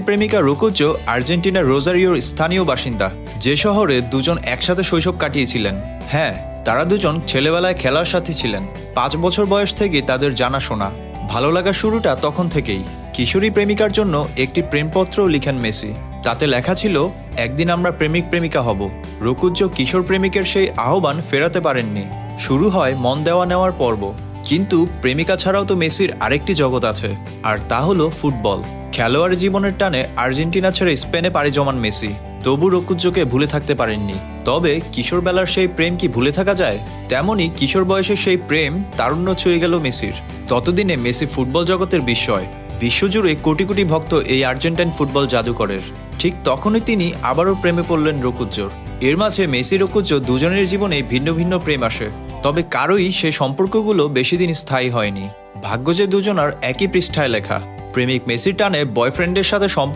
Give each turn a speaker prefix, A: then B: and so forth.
A: প্রেমিকা রোকুজ্জো আর্জেন্টিনার রোজারিওর স্থানীয় বাসিন্দা, যে শহরে দুজন একসাথে শৈশব কাটিয়েছিলেন। হ্যাঁ, তারা দুজন ছেলেবেলায় খেলার সাথী ছিলেন। 5 বছর বয়স থেকে তাদের জানাশোনা, ভালো লাগার শুরুটা তখন থেকেই। কিশোরী প্রেমিকার জন্য একটি প্রেমপত্র লিখেন মেসি। তাতে লেখা ছিল, একদিন আমরা প্রেমিক প্রেমিকা হব। রোকুজ্জো কিশোর প্রেমিকের সেই আহ্বান ফেরাতে পারেননি। শুরু হয় মন দেওয়া নেওয়ার পর্ব। কিন্তু প্রেমিকা ছাড়াও তো মেসির আরেকটি জগৎ আছে, আর তা হলো ফুটবল। খেলোয়াড় জীবনের টানে আর্জেন্টিনা ছেড়ে স্পেনে পাড়ি জমান মেসি তবু রোকুজ্জোকে ভুলে থাকতে পারেননি। তবে কিশোর বেলার সেই প্রেম কি ভুলে থাকা যায়? তেমনই কিশোর বয়সের সেই প্রেম তারুণ্য ছুঁয়ে গেল মেসির। ততদিনে মেসি ফুটবল জগতের বিস্ময়। বিশ্বজুড়ে কোটি কোটি ভক্ত এই আর্জেন্টাইন ফুটবল জাদুকরের। ঠিক তখনই তিনি আবারও প্রেমে পড়লেন রোকুজ্জোর। এর মাঝে মেসি রোকুজ্জো দুজনের জীবনে ভিন্ন ভিন্ন প্রেম আসে, তবে কারোই সে সম্পর্কগুলো বেশি দিন স্থায়ী হয়নি। ভাগ্য যে দুজনার একই পৃষ্ঠায় লেখা। প্রেমিক মেসির টানে বয়ফ্রেন্ডের সাথে সম্পর্ক